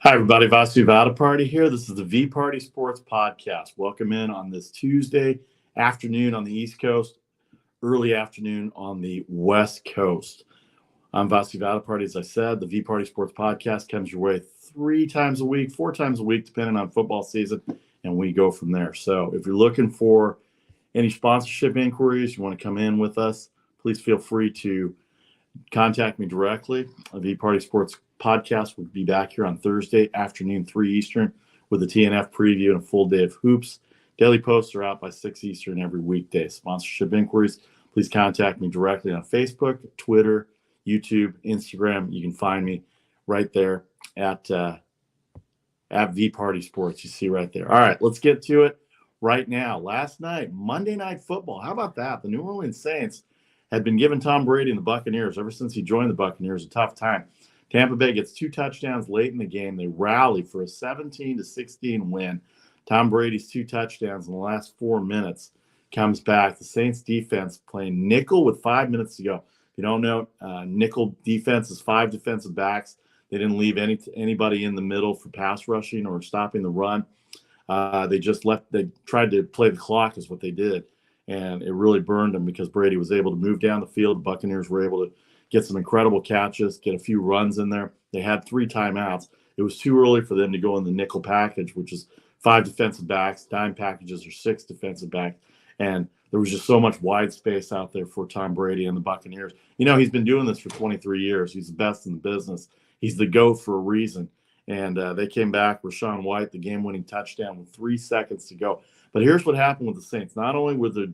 Hi, everybody. VParty here. This is the VPartySports Podcast. Welcome in on this Tuesday afternoon on the East Coast, early afternoon on the West Coast. I'm VParty. As I said, the VPartySports Podcast comes your way 3 times a week, 4 times a week, depending on football season, and we go from there. So if you're looking for any sponsorship inquiries, you want to come in with us, please feel free to contact me directly. The VPartySports Podcast will be back here on Thursday afternoon, 3 Eastern, with a TNF preview and a full day of hoops. Daily posts are out by 6 Eastern every weekday. Sponsorship inquiries, please contact me directly on Facebook, Twitter, YouTube, Instagram. You can find me right there at VPartySports. You see right there. All right, let's get to it right now. Last night, Monday Night Football. How about that? The New Orleans Saints had been giving Tom Brady and the Buccaneers, ever since he joined the Buccaneers, a tough time. Tampa Bay gets 2 touchdowns late in the game. They rally for a 17-16 win. Tom Brady's 2 touchdowns in the last 4 minutes comes back. The Saints defense playing nickel with 5 minutes to go. If you don't know, nickel defense is 5 defensive backs. They didn't leave anybody in the middle for pass rushing or stopping the run. They tried to play the clock is what they did. And it really burned them because Brady was able to move down the field. The Buccaneers were able to get some incredible catches, get a few runs in there. They had 3 timeouts. It was too early for them to go in the nickel package, which is 5 defensive backs. Dime packages are 6 defensive backs. And there was just so much wide space out there for Tom Brady and the Buccaneers. You know, he's been doing this for 23 years. He's the best in the business. He's the GOAT for a reason. And they came back. Rashawn White, the game-winning touchdown with 3 seconds to go. But here's what happened with the Saints. Not only was their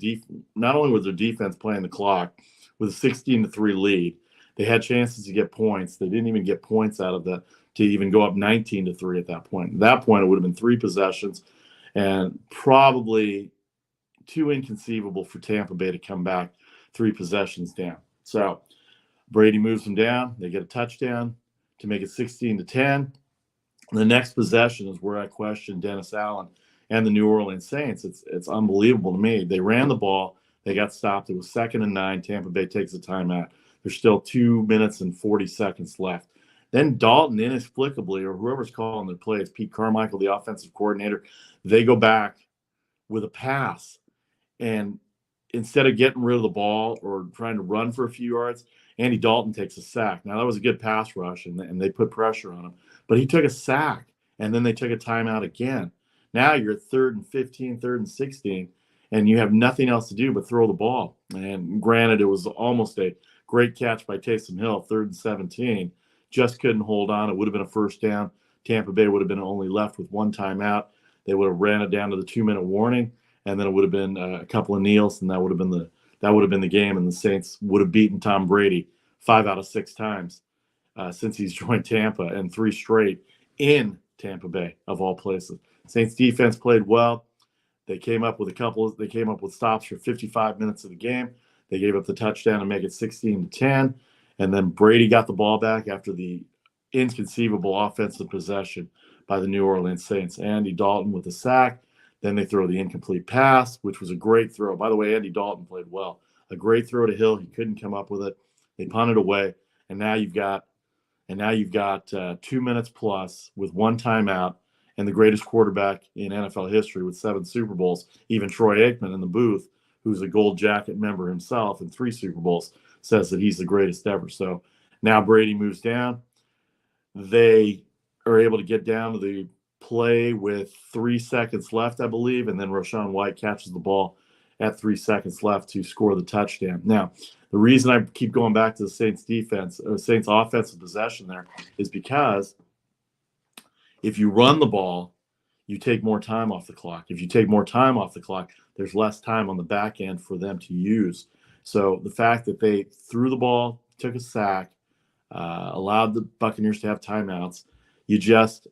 defense playing the clock with a 16-3 lead, they had chances to get points. They didn't even get points out of that to even go up 19-3 at that point. At that point, it would have been 3 possessions and probably too inconceivable for Tampa Bay to come back 3 possessions down. So Brady moves them down. They get a touchdown to make it 16-10. The next possession is where I question Dennis Allen and the New Orleans Saints. It's unbelievable to me. They ran the ball. They got stopped. It was 2nd and 9. Tampa Bay takes a timeout. There's still 2 minutes and 40 seconds left. Then Dalton, inexplicably, or whoever's calling the plays, Pete Carmichael, the offensive coordinator, they go back with a pass. And instead of getting rid of the ball or trying to run for a few yards, Andy Dalton takes a sack. Now, that was a good pass rush, and they put pressure on him. But he took a sack, and then they took a timeout again. Now you're at 3rd and 15, 3rd and 16, and you have nothing else to do but throw the ball. And granted, it was almost a great catch by Taysom Hill, 3rd and 17. Just couldn't hold on. It would have been a first down. Tampa Bay would have been only left with 1 timeout. They would have ran it down to the 2-minute warning, and then it would have been a couple of kneels, and that would have been the game, and the Saints would have beaten Tom Brady 5 out of 6 times since he's joined Tampa, and 3 straight in Tampa Bay, of all places. Saints defense played well. They came up with stops for 55 minutes of the game. They gave up the touchdown to make it 16-10, and then Brady got the ball back after the inconceivable offensive possession by the New Orleans Saints. Andy Dalton with a sack. Then they throw the incomplete pass, which was a great throw. By the way, Andy Dalton played well. A great throw to Hill. He couldn't come up with it. They punted away, and now you've got 2 minutes plus with 1 timeout, and the greatest quarterback in NFL history with 7 Super Bowls. Even Troy Aikman in the booth, who's a Gold Jacket member himself in 3 Super Bowls, says that he's the greatest ever. So now Brady moves down. They are able to get down to the play with 3 seconds left, I believe, and then Rashawn White catches the ball at 3 seconds left to score the touchdown. Now, the reason I keep going back to the Saints defense, or Saints offensive possession there, is because if you run the ball, you take more time off the clock. If you take more time off the clock, there's less time on the back end for them to use. So the fact that they threw the ball, took a sack, allowed the Buccaneers to have timeouts, you just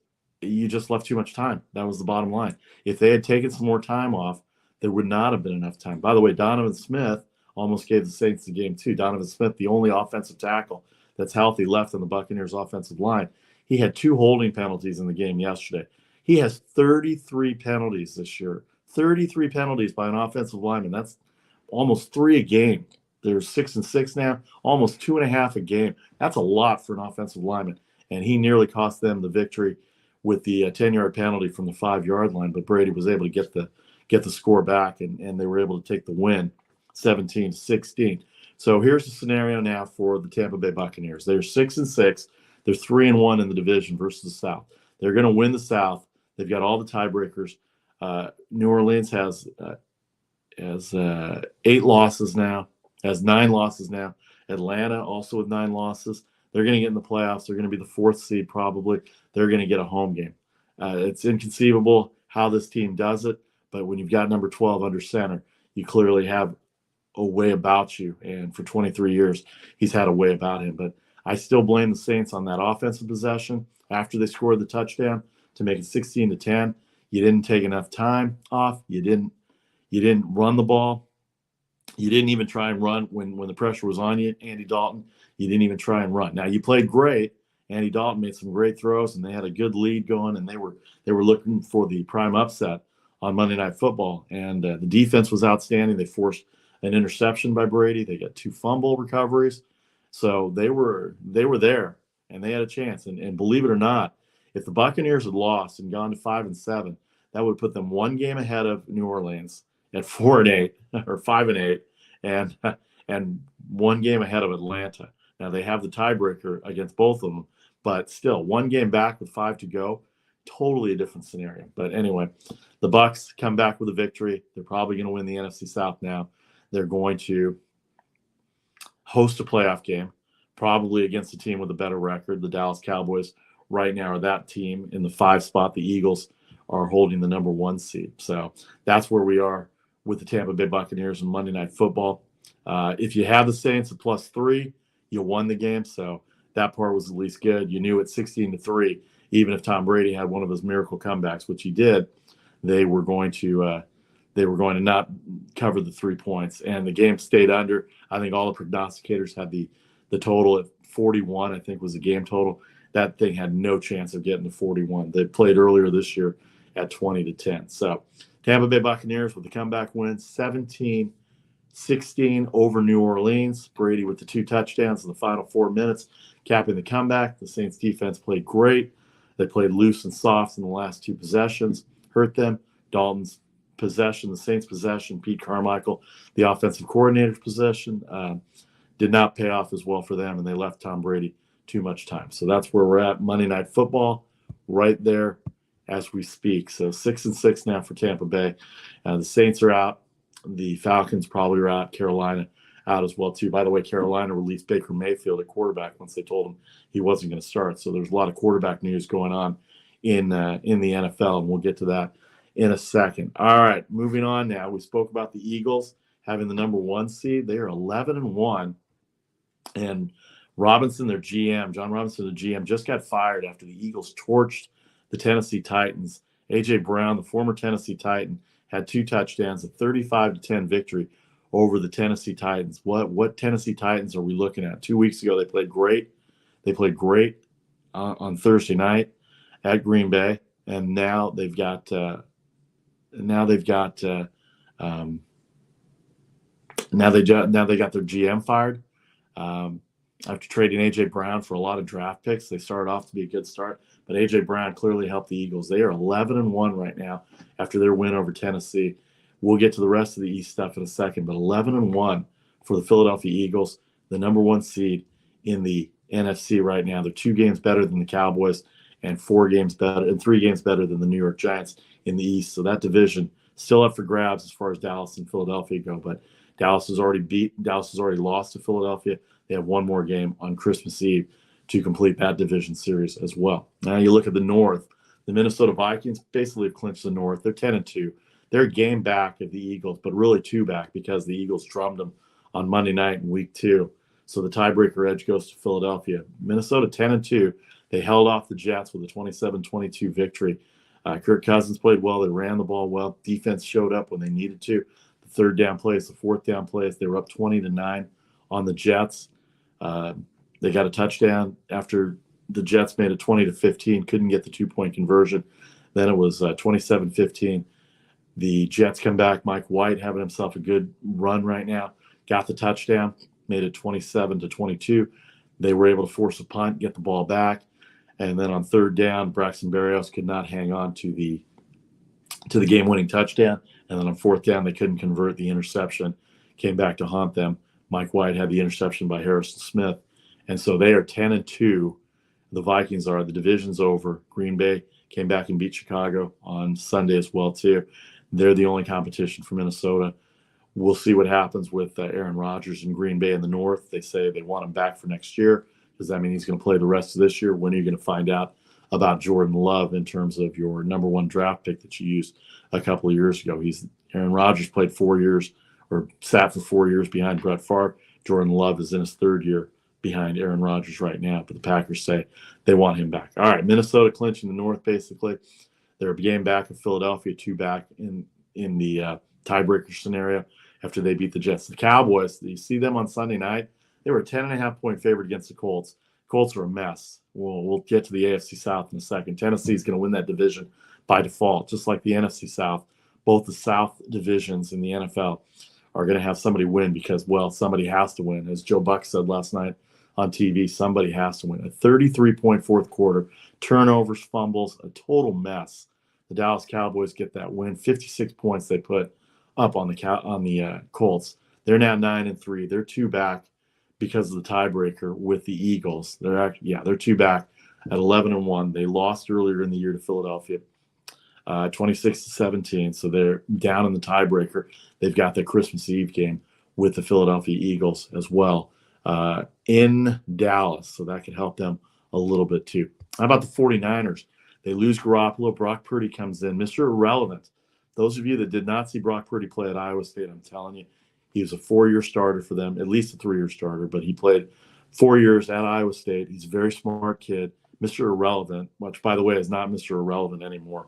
left too much time. That was the bottom line. If they had taken some more time off, there would not have been enough time. By the way, Donovan Smith almost gave the Saints the game too. Donovan Smith, the only offensive tackle that's healthy left on the Buccaneers offensive line. He had 2 holding penalties in the game yesterday. He has 33 penalties this year. 33 penalties by an offensive lineman. That's almost 3 a game. They're 6-6 now, almost 2.5 a game. That's a lot for an offensive lineman. And he nearly cost them the victory with the 10-yard penalty from the 5-yard line, but Brady was able to get the score back, and they were able to take the win 17-16. So here's the scenario now for the Tampa Bay Buccaneers. They're 6-6. They're 3-1 in the division versus the South. They're going to win the South. They've got all the tiebreakers. New Orleans has 8 losses now, has 9 losses now. Atlanta also with 9 losses. They're going to get in the playoffs. They're going to be the 4th seed probably. They're going to get a home game. It's inconceivable how this team does it, but when you've got number 12 under center, you clearly have a way about you. And for 23 years, he's had a way about him. But I still blame the Saints on that offensive possession after they scored the touchdown to make it 16-10. You didn't take enough time off. You didn't run the ball. You didn't even try and run when the pressure was on you, Andy Dalton. You didn't even try and run. Now, you played great. Andy Dalton made some great throws, and they had a good lead going, and they were looking for the prime upset on Monday Night Football. And the defense was outstanding. They forced an interception by Brady. They got 2 fumble recoveries. So they were there, and they had a chance. And believe it or not, if the Buccaneers had lost and gone to 5-7, that would put them 1 game ahead of New Orleans at 4-8 or 5-8, and 1 game ahead of Atlanta. Now they have the tiebreaker against both of them, but still 1 game back with 5 to go. Totally a different scenario. But anyway, the Bucs come back with a victory. They're probably going to win the NFC South now. They're going to host a playoff game, probably against a team with a better record. The Dallas Cowboys right now are that team in the 5 spot. The Eagles are holding the number 1 seed. So that's where we are with the Tampa Bay Buccaneers in Monday Night Football. If you have the Saints at +3, you won the game. So that part was at least good. You knew at 16-3, even if Tom Brady had one of his miracle comebacks, which he did, they were going to not cover the 3 points, and the game stayed under. I think all the prognosticators had the total at 41. I think was the game total. That thing had no chance of getting to 41. They played earlier this year at 20-10. So Tampa Bay Buccaneers with the comeback win, 17-16 over New Orleans. Brady with the 2 touchdowns in the final 4 minutes, capping the comeback. The Saints defense played great. They played loose and soft in the last 2 possessions, hurt them. Dalton's possession, the Saints' possession, Pete Carmichael, the offensive coordinator's possession, did not pay off as well for them, and they left Tom Brady too much time. So that's where we're at. Monday Night Football right there as we speak. So 6-6 now for Tampa Bay. The Saints are out. The Falcons probably are out. Carolina out as well, too. By the way, Carolina released Baker Mayfield at quarterback once they told him he wasn't going to start. So there's a lot of quarterback news going on in the NFL, and we'll get to that in a second. All right, moving on now. We spoke about the Eagles having the number 1 seed. They are 11-1, and Robinson, their GM, John Robinson, the GM, just got fired after the Eagles torched the Tennessee Titans. A.J. Brown, the former Tennessee Titan, had 2 touchdowns, a 35-10 victory over the Tennessee Titans. What Tennessee Titans are we looking at? 2 weeks ago, they played great. They played great on Thursday night at Green Bay, and now they've got their GM fired. After trading A.J. Brown for a lot of draft picks, they started off to be a good start, but A.J. Brown clearly helped the Eagles. They are 11-1 right now after their win over Tennessee. We'll get to the rest of the East stuff in a second, but 11-1 for the Philadelphia Eagles, the number 1 seed in the NFC right now. They're 2 games better than the Cowboys and 3 games better than the New York Giants in the East. So that division still up for grabs as far as Dallas and Philadelphia go, but Dallas has already lost to Philadelphia. They have 1 more game on Christmas Eve to complete that division series as well. Now you look at the North. The Minnesota Vikings basically have clinched the North. They're 10-2. They're a game back of the Eagles, but really 2 back because the Eagles drummed them on Monday night in week 2. So the tiebreaker edge goes to Philadelphia. Minnesota 10-2. They held off the Jets with a 27-22 victory. Kirk Cousins played well. They ran the ball well. Defense showed up when they needed to. The 3rd down plays, the 4th down plays, they were up 20-9 on the Jets. They got a touchdown after the Jets made it 20-15, couldn't get the 2-point conversion. Then it was 27-15. The Jets come back. Mike White having himself a good run right now. Got the touchdown, made it 27-22. They were able to force a punt, get the ball back. And then on third down, Braxton Berrios could not hang on to the game-winning touchdown. And then on fourth down, they couldn't convert the interception. Came back to haunt them. Mike White had the interception by Harrison Smith. And so they are 10-2. The Vikings are. The division's over. Green Bay came back and beat Chicago on Sunday as well, too. They're the only competition for Minnesota. We'll see what happens with Aaron Rodgers in Green Bay in the North. They say they want him back for next year. Does that mean he's going to play the rest of this year? When are you going to find out about Jordan Love in terms of your number one draft pick that you used a couple of years ago? Aaron Rodgers played 4 years or sat for 4 years behind Brett Favre. Jordan Love is in his third year behind Aaron Rodgers right now, but the Packers say they want him back. All right, Minnesota clinching the North basically. They're a game back of Philadelphia, 2 back in the tiebreaker scenario after they beat the Jets. The Cowboys, you see them on Sunday night. They were a 10.5-point favorite against the Colts. Colts are a mess. We'll get to the AFC South in a second. Tennessee is going to win that division by default, just like the NFC South. Both the South divisions in the NFL are going to have somebody win because, well, somebody has to win. As Joe Buck said last night on TV, somebody has to win. A 33-point fourth quarter, turnovers, fumbles, a total mess. The Dallas Cowboys get that win. 56 points they put up on the Colts. They're now 9-3. They're 2 back because of the tiebreaker with the Eagles. They're 2 back at 11-1. They lost earlier in the year to Philadelphia, 26-17. So they're down in the tiebreaker. They've got their Christmas Eve game with the Philadelphia Eagles as well in Dallas. So that could help them a little bit too. How about the 49ers? They lose Garoppolo. Brock Purdy comes in. Mr. Irrelevant. Those of you that did not see Brock Purdy play at Iowa State, I'm telling you, he was a 4-year starter for them, at least a 3-year starter, but he played 4 years at Iowa State. He's a very smart kid. Mr. Irrelevant, which, by the way, is not Mr. Irrelevant anymore.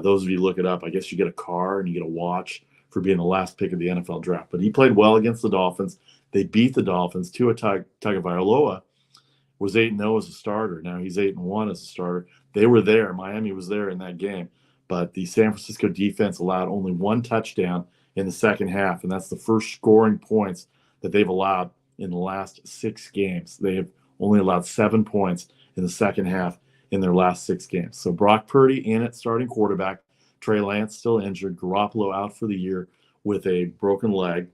Those of you look it up, I guess you get a car and you get a watch for being the last pick of the NFL draft. But he played well against the Dolphins. They beat the Dolphins. Tua Tagovailoa was 8-0 as a starter. Now he's 8-1 as a starter. They were there. Miami was there in that game. But the San Francisco defense allowed only 1 touchdown in the second half, and that's the first scoring points that they've allowed in the last 6 games. They have only allowed 7 points in the second half in their last 6 games. So Brock Purdy in at starting quarterback. Trey Lance still injured. Garoppolo out for the year with a broken leg.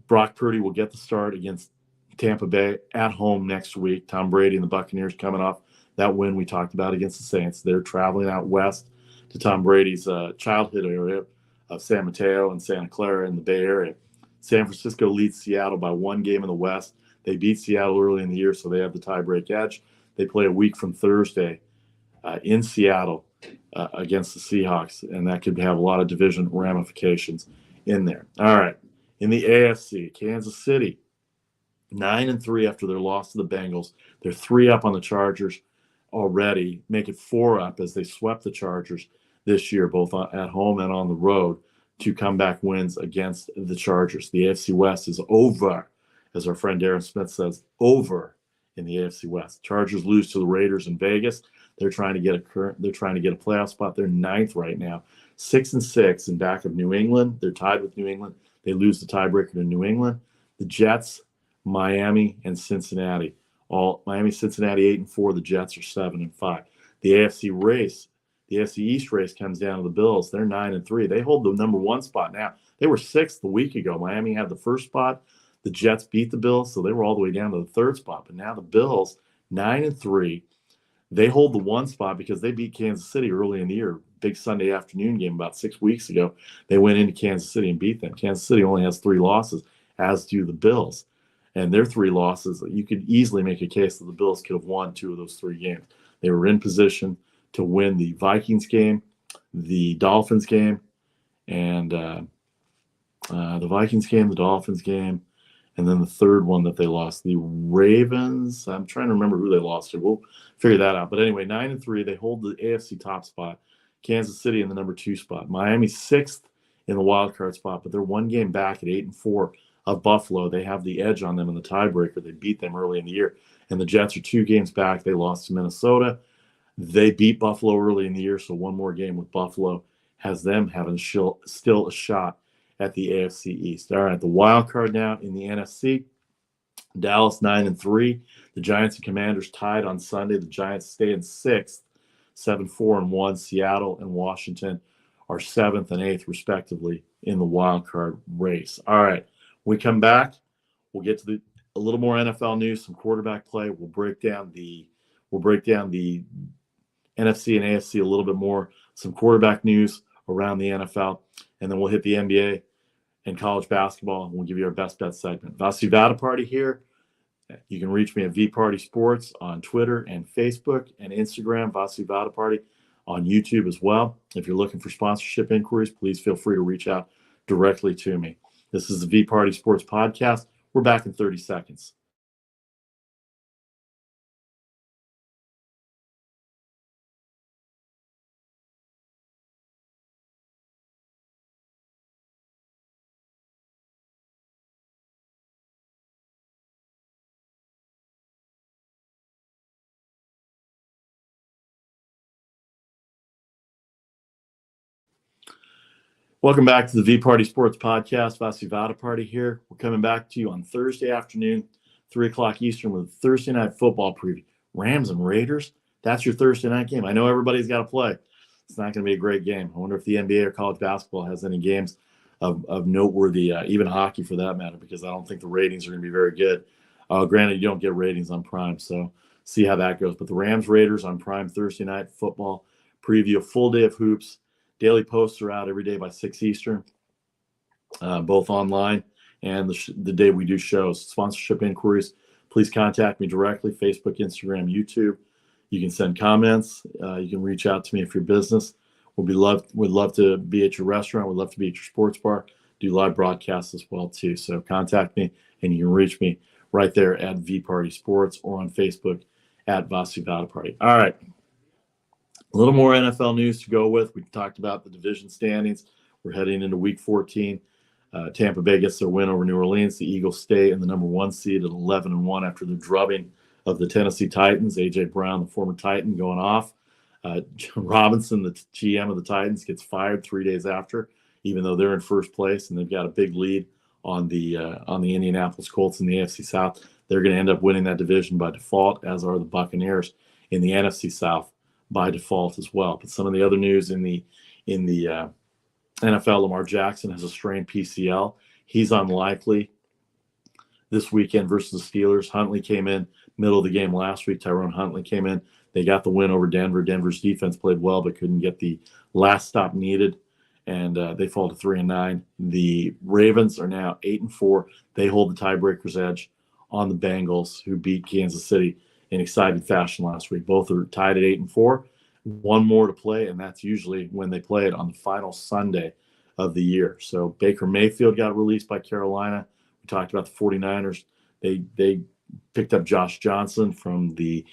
Brock Purdy will get the start against Tampa Bay at home next week. Tom Brady and the Buccaneers coming off that win we talked about against the Saints. They're traveling out west to Tom Brady's childhood area of San Mateo and Santa Clara in the Bay Area. San Francisco leads Seattle by 1 game in the West. They beat Seattle early in the year, so they have the tiebreak edge. They play a week from Thursday in Seattle against the Seahawks, and that could have a lot of division ramifications in there. All right, in the AFC, Kansas City, 9-3 after their loss to the Bengals. They're 3 up on the Chargers already, make it 4 up as they swept the Chargers this year, both at home and on the road, to comeback wins against the Chargers. The AFC West is over, as our friend Darren Smith says, over in the AFC West. Chargers lose to the Raiders in Vegas. They're trying to get a playoff spot. They're 9th right now, 6-6 in back of New England. They're tied with New England. They lose the tiebreaker to New England. The Jets, Miami, and Cincinnati. Miami, Cincinnati 8-4. The Jets are 7-5. The AFC East race comes down to the Bills. They're 9-3. They hold the number 1 spot now. They were 6th a week ago. Miami had the first spot. The Jets beat the Bills, so they were all the way down to the 3rd spot. But now the Bills, 9-3. They hold the 1 spot because they beat Kansas City early in the year. Big Sunday afternoon game about 6 weeks ago. They went into Kansas City and beat them. Kansas City only has 3 losses, as do the Bills. And their 3 losses, you could easily make a case that the Bills could have won 2 of those 3 games. They were in position to win the Vikings game, the Dolphins game, and the Vikings game, the Dolphins game, and then the third one that they lost, the Ravens. I'm trying to remember who they lost to. We'll figure that out. But anyway, 9-3, they hold the AFC top spot. Kansas City in the number 2 spot. Miami 6th in the wild card spot, but they're 1 game back at 8-4 of Buffalo. They have the edge on them in the tiebreaker. They beat them early in the year. And the Jets are 2 games back. They lost to Minnesota. They beat Buffalo early in the year, so 1 more game with Buffalo has them having still a shot at the AFC East. All right, the wild card now in the NFC. Dallas 9-3. The Giants and Commanders tied on Sunday. The Giants stay in sixth, 7-4-1. Seattle and Washington are seventh and eighth, respectively, in the wild card race. All right, when we come back, we'll get to a little more NFL news, some quarterback play. We'll break down the NFC and AFC a little bit more, some quarterback news around the NFL, and then we'll hit the NBA and college basketball, and we'll give you our best bet segment. VParty here. You can reach me at VPartySports on Twitter and Facebook and Instagram, VParty on YouTube as well. If you're looking for sponsorship inquiries, please feel free to reach out directly to me. This is the VPartySports Podcast. We're back in 30 seconds. Welcome back to the VParty Sports Podcast. VParty here. We're coming back to you on Thursday afternoon, 3 o'clock Eastern, with a Thursday night football preview. Rams and Raiders, that's your Thursday night game. I know everybody's got to play. It's not going to be a great game. I wonder if the NBA or college basketball has any games of noteworthy, even hockey for that matter, because I don't think the ratings are going to be very good. Granted, you don't get ratings on Prime, so see how that goes. But the Rams Raiders on Prime Thursday night football preview, a full day of hoops. Daily posts are out every day by 6 Eastern, both online and the day we do shows. Sponsorship inquiries, please contact me directly, Facebook, Instagram, YouTube. You can send comments. You can reach out to me if you're business. We'd love to be at your restaurant. We'd love to be at your sports bar, do live broadcasts as well, too. So contact me, and you can reach me right there at VParty Sports or on Facebook at VParty. All right. A little more NFL news to go with. We talked about the division standings. We're heading into Week 14. Tampa Bay gets their win over New Orleans. The Eagles stay in the number 1 seed at 11-1 after the drubbing of the Tennessee Titans. A.J. Brown, the former Titan, going off. John Robinson, the GM of the Titans, gets fired 3 days after, even though they're in first place and they've got a big lead on the Indianapolis Colts in the AFC South. They're going to end up winning that division by default, as are the Buccaneers in the NFC South by default as well. But some of the other news in the NFL, Lamar Jackson has a strained PCL. He's unlikely this weekend versus the Steelers. Huntley came in middle of the game last week. Tyrone Huntley came in. They got the win over Denver. Denver's defense played well, but couldn't get the last stop needed, and they fall to 3-9. The Ravens are now 8-4. They hold the tiebreaker's edge on the Bengals, who beat Kansas City in exciting fashion last week. Both are tied at 8-4. One more to play, and that's usually when they play it on the final Sunday of the year. So Baker Mayfield got released by Carolina. We talked about the 49ers. They picked up Josh Johnson from the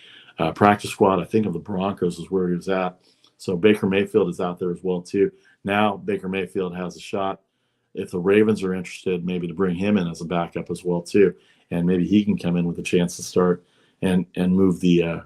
practice squad, I think, of the Broncos is where he was at. So Baker Mayfield is out there as well, too. Now Baker Mayfield has a shot, if the Ravens are interested, maybe to bring him in as a backup as well, too. And maybe he can come in with a chance to start and move the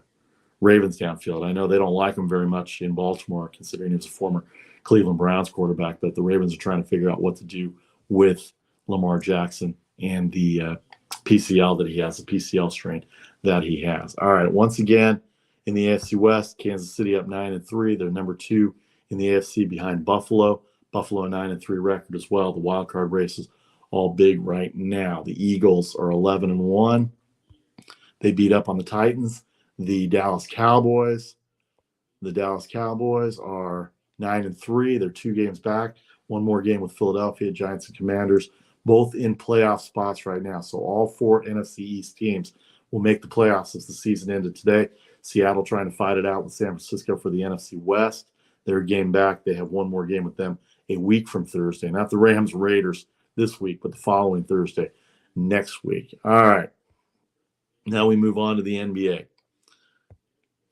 Ravens downfield. I know they don't like him very much in Baltimore, considering he was a former Cleveland Browns quarterback, but the Ravens are trying to figure out what to do with Lamar Jackson and the PCL that he has, the PCL strain that he has. All right, once again, in the AFC West, Kansas City up 9-3. They're number 2 in the AFC behind Buffalo. Buffalo 9-3 record as well. The wild card races all big right now. The Eagles are 11-1. They beat up on the Titans. The Dallas Cowboys are 9-3. They're 2 games back. One more game with Philadelphia, Giants and Commanders, both in playoff spots right now. So all 4 NFC East teams will make the playoffs as the season ended today. Seattle trying to fight it out with San Francisco for the NFC West. They're a game back. They have one more game with them a week from Thursday. Not the Rams Raiders this week, but the following Thursday next week. All right. Now we move on to the NBA.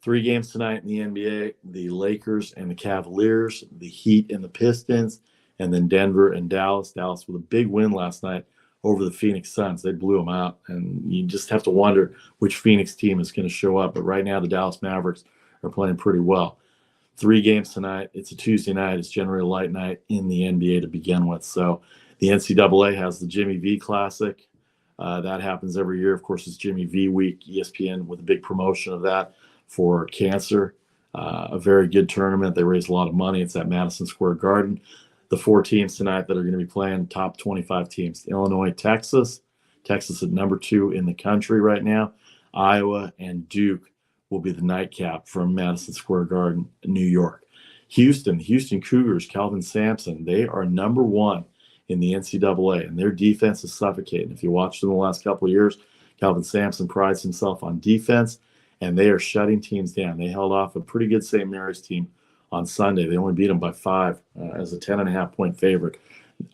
3 games tonight in the NBA, the Lakers and the Cavaliers, the Heat and the Pistons, and then Denver and Dallas. Dallas with a big win last night over the Phoenix Suns. They blew them out, and you just have to wonder which Phoenix team is going to show up. But right now the Dallas Mavericks are playing pretty well. 3 games tonight. It's a Tuesday night. It's generally a light night in the NBA to begin with. So the NCAA has the Jimmy V Classic That happens every year. Of course, it's Jimmy V Week, ESPN with a big promotion of that for cancer. A very good tournament. They raise a lot of money. It's at Madison Square Garden. The 4 teams tonight that are going to be playing, top 25 teams: Illinois, Texas. Texas at number 2 in the country right now. Iowa and Duke will be the nightcap from Madison Square Garden, New York. Houston Cougars, Calvin Sampson, they are number 1 in the NCAA, and their defense is suffocating. If you watched them the last couple of years, Calvin Sampson prides himself on defense, and they are shutting teams down. They held off a pretty good St. Mary's team on Sunday. They only beat them by 5 as a 10.5-point favorite.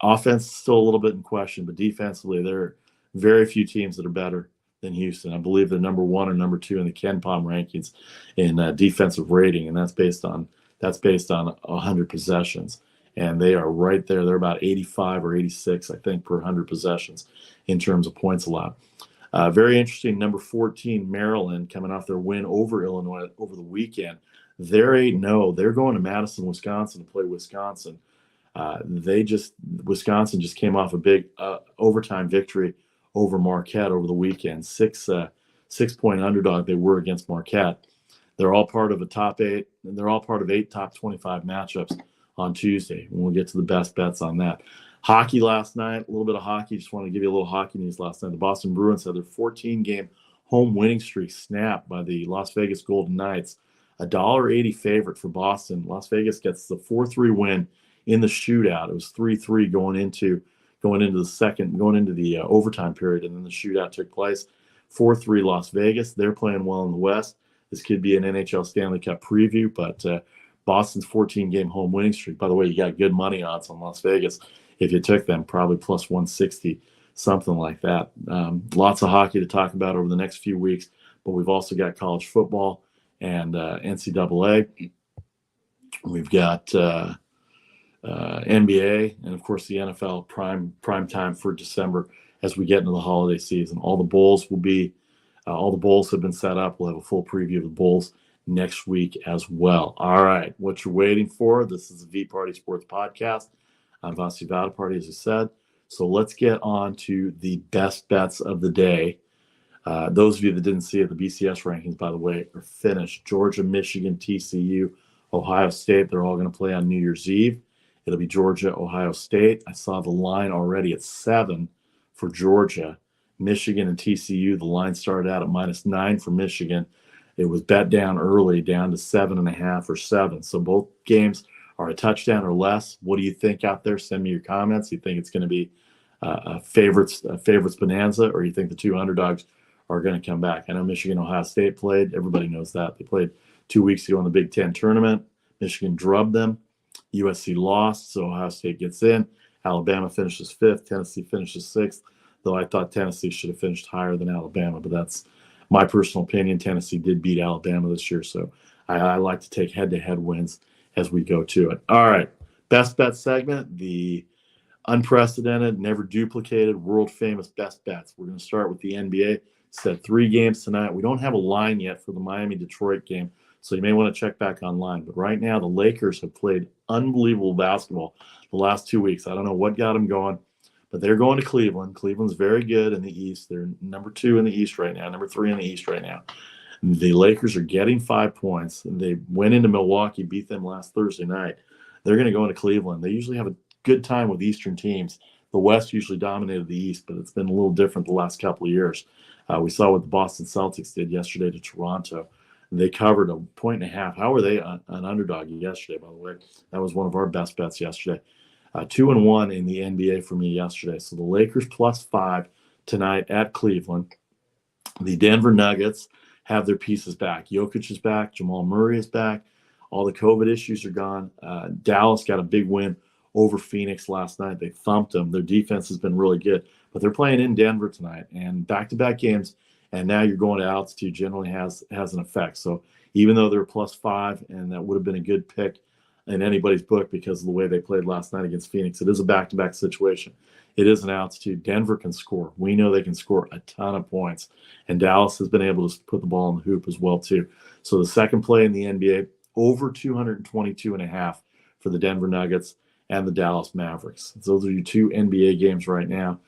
Offense is still a little bit in question, but defensively, there are very few teams that are better than Houston. I believe they're number 1 or number 2 in the Ken Pom rankings in defensive rating, and that's based on 100 possessions. And they are right there. They're about 85 or 86, I think, per 100 possessions in terms of points allowed. Very interesting, number 14, Maryland, coming off their win over Illinois over the weekend. They're 8-0. They're going to Madison, Wisconsin to play Wisconsin. Wisconsin just came off a big overtime victory over Marquette over the weekend. 6-point underdog they were against Marquette. They're all part of a top 8, and they're all part of 8 top 25 matchups on Tuesday. And we'll get to the best bets on that. Hockey last night, a little bit of hockey. Just want to give you a little hockey news last night. The Boston Bruins had their 14-game home winning streak snapped by the Las Vegas Golden Knights. $1.80 favorite for Boston. Las Vegas gets the 4-3 win in the shootout. It was 3-3 going into the overtime period, and then the shootout took place. 4-3 Las Vegas. They're playing well in the West. This could be an NHL Stanley Cup preview, but Boston's 14-game home winning streak. By the way, you got good money odds on Las Vegas if you took them, probably plus 160, something like that. Lots of hockey to talk about over the next few weeks, but we've also got college football and NCAA. We've got NBA, and of course the NFL prime time for December as we get into the holiday season. All the bowls have been set up. We'll have a full preview of the bowls next week as well. All right, what you're waiting for? This is the VParty Sports Podcast. I'm Vasi Vadaparty, as I said. So let's get on to the best bets of the day. Those of you that didn't see it, the BCS rankings, by the way, are finished. Georgia, Michigan, TCU, Ohio State, they're all going to play on New Year's Eve. It'll be Georgia, Ohio State. I saw the line already at 7 for Georgia. Michigan and TCU, the line started out at -9 for Michigan. It was bet down early, down to 7.5 or 7. So both games are a touchdown or less. What do you think out there? Send me your comments. You think it's going to be a favorites bonanza, or you think the 2 underdogs are going to come back? I know Michigan, Ohio State played. Everybody knows that. They played 2 weeks ago in the Big Ten tournament. Michigan drubbed them. USC lost, so Ohio State gets in. Alabama finishes 5th. Tennessee finishes 6th, though I thought Tennessee should have finished higher than Alabama, but that's my personal opinion. Tennessee did beat Alabama this year, so I like to take head-to-head wins as we go to it. All right, best bet segment, the unprecedented, never duplicated, world-famous best bets. We're going to start with the NBA. Set 3 games tonight. We don't have a line yet for the Miami-Detroit game, so you may want to check back online. But right now, the Lakers have played unbelievable basketball the last 2 weeks. I don't know what got them going, but they're going to Cleveland. Cleveland's very good in the East. They're number 2 in the East right now, number 3 in the East right now. The Lakers are getting 5 points. They went into Milwaukee, beat them last Thursday night. They're going to go into Cleveland. They usually have a good time with Eastern teams. The West usually dominated the East, but it's been a little different the last couple of years. We saw what the Boston Celtics did yesterday to Toronto. They covered 1.5. How were they an underdog yesterday, by the way? That was one of our best bets yesterday. 2-1 in the NBA for me yesterday. So the Lakers +5 tonight at Cleveland. The Denver Nuggets have their pieces back. Jokic is back. Jamal Murray is back. All the COVID issues are gone. Dallas got a big win over Phoenix last night. They thumped them. Their defense has been really good. But they're playing in Denver tonight, and back-to-back games, and now you're going to altitude generally has an effect. So even though they're +5, and that would have been a good pick in anybody's book because of the way they played last night against Phoenix, it is a back-to-back situation. It is an altitude. Denver can score. We know they can score a ton of points, and Dallas has been able to put the ball in the hoop as well, too. So the second play in the NBA, over 222.5 for the Denver Nuggets and the Dallas Mavericks. Those are your 2 NBA games right now.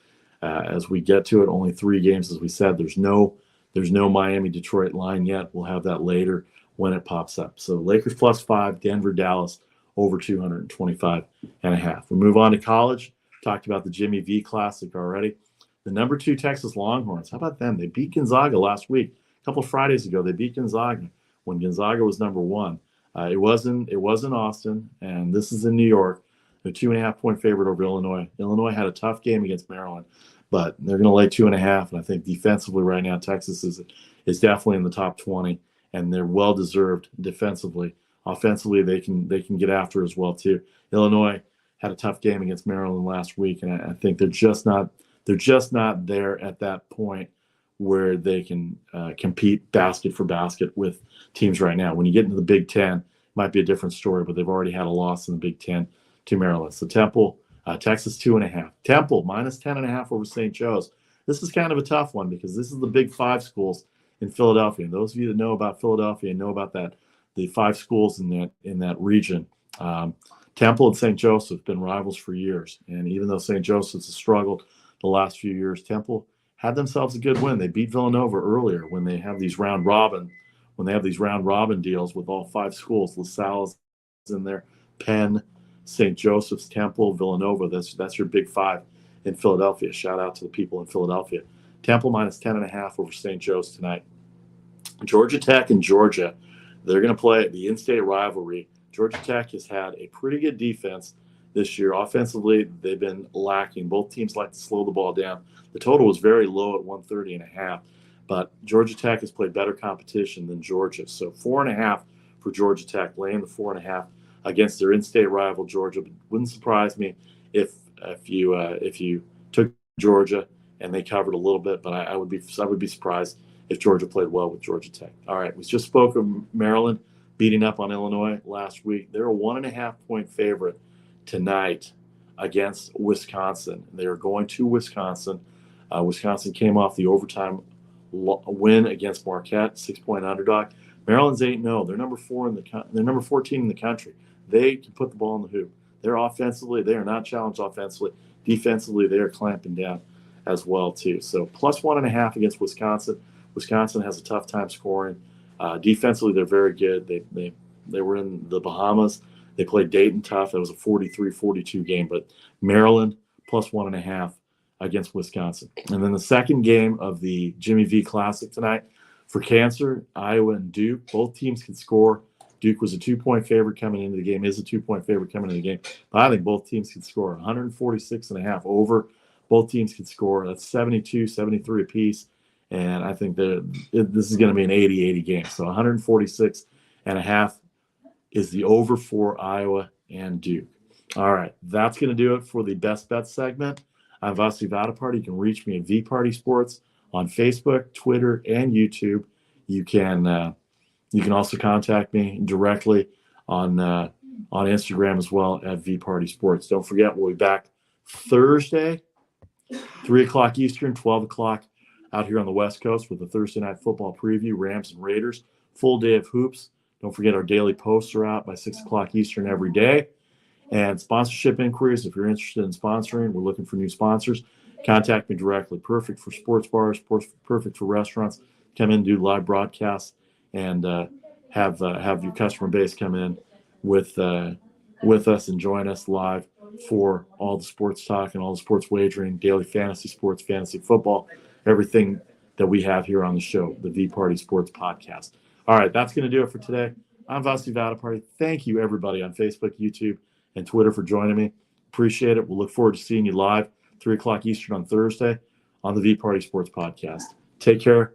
as we get to it. Only 3 games, as we said. There's no Miami-Detroit line yet. We'll have that later when it pops up. So Lakers +5, Denver, Dallas over 225.5. We move on to college. Talked about the Jimmy V Classic already. The number 2 Texas Longhorns. How about them? They beat Gonzaga last week. A couple of Fridays ago, they beat Gonzaga when Gonzaga was number 1. It was in Austin, and this is in New York. They're 2.5-point favorite over Illinois. Illinois had a tough game against Maryland, but they're going to lay 2.5. And I think defensively right now, Texas is definitely in the top 20, and they're well deserved defensively. Offensively, they can get after as well too. Illinois had a tough game against Maryland last week, and I think they're just not there at that point where they can compete basket for basket with teams right now. When you get into the Big Ten, it might be a different story, but they've already had a loss in the Big Ten to Maryland. So Temple, Texas 2.5. Temple -10.5 over St. Joe's. This is kind of a tough one because this is the Big 5 schools in Philadelphia. And those of you that know about Philadelphia and know about the 5 schools in that region. Temple and St. Joseph's have been rivals for years. And even though St. Joseph's has struggled the last few years, Temple had themselves a good win. They beat Villanova earlier when they have these round robin deals with all 5 schools. LaSalle's in there, Penn, St. Joseph's, Temple, Villanova. That's your Big 5 in Philadelphia. Shout out to the people in Philadelphia. Temple -10.5 over St. Joe's tonight. Georgia Tech and Georgia, they're going to play the in-state rivalry. Georgia Tech has had a pretty good defense this year. Offensively, they've been lacking. Both teams like to slow the ball down. The total was very low at 130.5, but Georgia Tech has played better competition than Georgia. So 4.5 for Georgia Tech, laying the 4.5 against their in-state rival Georgia. But wouldn't surprise me if you took Georgia and they covered a little bit. But I would be surprised if Georgia played well with Georgia Tech. All right, we just spoke of Maryland beating up on Illinois last week. They're a 1.5-point favorite tonight against Wisconsin. They are going to Wisconsin. Wisconsin came off the overtime win against Marquette, 6-point underdog. Maryland's 8-0. They're number 14 in the country. They can put the ball in the hoop. They are not challenged offensively. Defensively, they are clamping down as well too. So +1.5 against Wisconsin. Wisconsin has a tough time scoring. Defensively, they're very good. They were in the Bahamas. They played Dayton tough. It was a 43-42 game. But Maryland +1.5 against Wisconsin. And then the second game of the Jimmy V Classic tonight for Cancer, Iowa and Duke. Both teams can score. Duke was a 2-point favorite coming into the game, is a 2-point favorite coming into the game. But I think both teams can score. 146.5 over. Both teams can score. That's 72, 73 apiece. And I think that this is going to be an 80-80 game. So 146.5 is the over for Iowa and Duke. All right, that's going to do it for the Best Bet segment. I'm Vasi VParty. You can reach me at VPartySports on Facebook, Twitter, and YouTube. You can also contact me directly on Instagram as well at VPartySports. Don't forget, we'll be back Thursday, 3 o'clock Eastern, 12 o'clock out here on the West Coast with the Thursday Night Football preview, Rams and Raiders. Full day of hoops. Don't forget our daily posts are out by 6 o'clock Eastern every day. And sponsorship inquiries, if you're interested in sponsoring, we're looking for new sponsors. Contact me directly. Perfect for sports bars, perfect for restaurants. Come in, do live broadcasts, and have your customer base come in with us and join us live for all the sports talk and all the sports wagering, daily fantasy sports, fantasy football, everything that we have here on the show, the VPartySports Podcast. All right, that's going to do it for today. I'm Vasi VParty. Thank you, everybody on Facebook, YouTube, and Twitter for joining me. Appreciate it. We'll look forward to seeing you live, 3 o'clock Eastern on Thursday on the VPartySports Podcast. Take care.